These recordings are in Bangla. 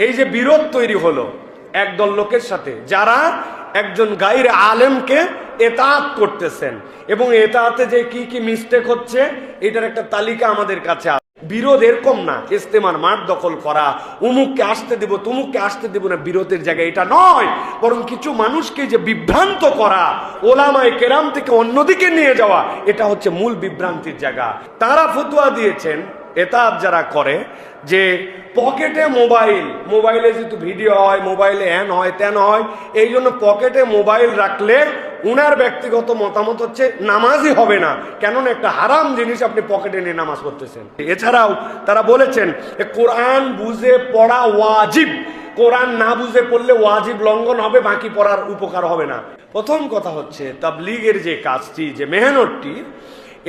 এই যে বিরোধ তৈরি হলো একদল লোকের সাথে যারা একজন গায়রে আলেমকে এতাআত করতেছেন, এবং এতাআতে যে কি কি মিস্টেক হচ্ছে এটার একটা তালিকা আমাদের কাছে আছে। বিরোধ এরকম না ইস্তেমার মাঠ দখল করা, উমুককে আসতে দিব তুমুককে আসতে দিব না, বিরোধের জায়গা এটা নয়, বরং কিছু মানুষকে যে বিভ্রান্ত করা, ওলামায়ে কেরাম থেকে অন্যদিকে নিয়ে যাওয়া, এটা হচ্ছে মূল বিভ্রান্তির জায়গা। তারা ফতোয়া দিয়েছেন এতাআত যারা করে যে পকেটে মোবাইলে যেহেতু ভিডিও হয়, মোবাইলে হ্যান হয় ত্যান হয়, এই জন্য পকেটে মোবাইল রাখলে উনার ব্যক্তিগত মতামত হচ্ছে নামাজই হবে না, কেননা একটা হারাম জিনিস আপনি পকেটে নিয়ে নামাজ পড়তেছেন। এছাড়াও তারা বলেছেন কোরআন বুঝে পড়া ওয়াজিব, কোরআন না বুঝে পড়লে ওয়াজিব লঙ্ঘন হবে, বাকি পড়ার উপকার হবে না। প্রথম কথা হচ্ছে তাবলীগের যে কাজটি, যে মেহনতটি,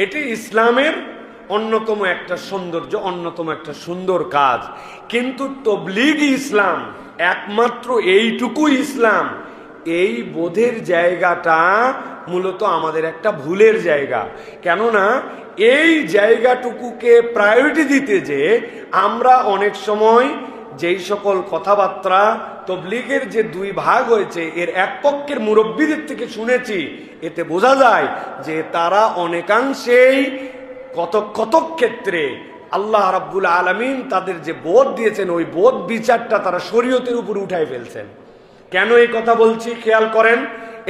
এটি ইসলামের অন্যতম একটা সৌন্দর্য, অন্যতম একটা সুন্দর কাজ। কিন্তু তাবলীগই ইসলাম, একমাত্র এইটুকু ইসলাম, এই বোধের জায়গাটা মূলত আমাদের একটা ভুলের জায়গা। কেননা এই জায়গাটুকুকে প্রায়োরিটি দিতে যে আমরা অনেক সময় যেই সকল কথাবার্তা তাবলীগের যে দুই ভাগ হয়েছে এর এক পক্ষের মুরব্বীদের থেকে শুনেছি, এতে বোঝা যায় যে তারা অনেকাংশেই কতক ক্ষেত্রে আল্লাহ রাব্বুল আলামিন তাদের যে বোধ দিয়েছেন ওই বোধ বিচারটা তারা শরীয়তের উপর উঠাই ফেলছেন। কেন এই কথা বলছি খেয়াল করেন।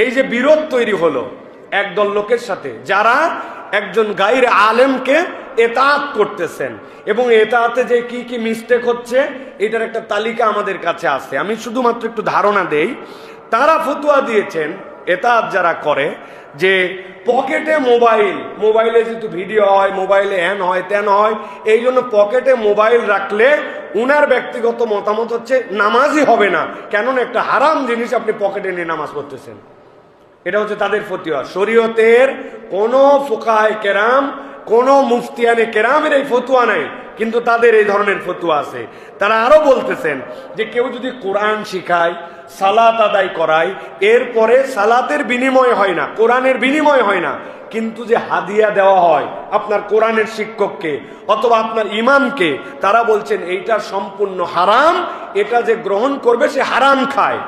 এই যে বিরোধ তৈরি হলো একদল লোকের সাথে যারা একজন গায়রে আলেমকে এতাআত করতেছেন, এবং এতাআতে যে কি কি মিস্টেক হচ্ছে এটার একটা তালিকা আমাদের কাছে আছে। আমি শুধুমাত্র একটু ধারণা দেই। তারা ফতোয়া দিয়েছেন এতাআত যারা করে যে পকেটে মোবাইলে যেহেতু ভিডিও হয়, মোবাইলে হ্যান হয় ত্যান হয়, এই জন্য পকেটে মোবাইল রাখলে উনার ব্যক্তিগত মতামত হচ্ছে নামাজই হবে না, কেননা একটা হারাম জিনিস আপনি পকেটে নিয়ে নামাজ পড়তেছেন। এটা হচ্ছে তাদের ফতোয়া। শরীয়তের কোন ফুকাহায়ে কেরাম, কোন মুফতিয়ানে কেরামের এই ফতোয়া নাই, কিন্তু তাদের এই ধরনের ফতোয়া আছে। তারা আরো বলতেছেন যে কেউ যদি কোরআন শিখায়, সালাত আদায় করায়, এরপরে সালাতের বিনিময় হয় না, কোরআনের বিনিময় হয় না, কিন্তু যে হাদিয়া দেওয়া হয় আপনার কোরআনের শিক্ষককে অথবা আপনার ইমামকে, তারা বলছেন এইটা সম্পূর্ণ হারাম, এটা যে গ্রহণ করবে সে হারাম খায়।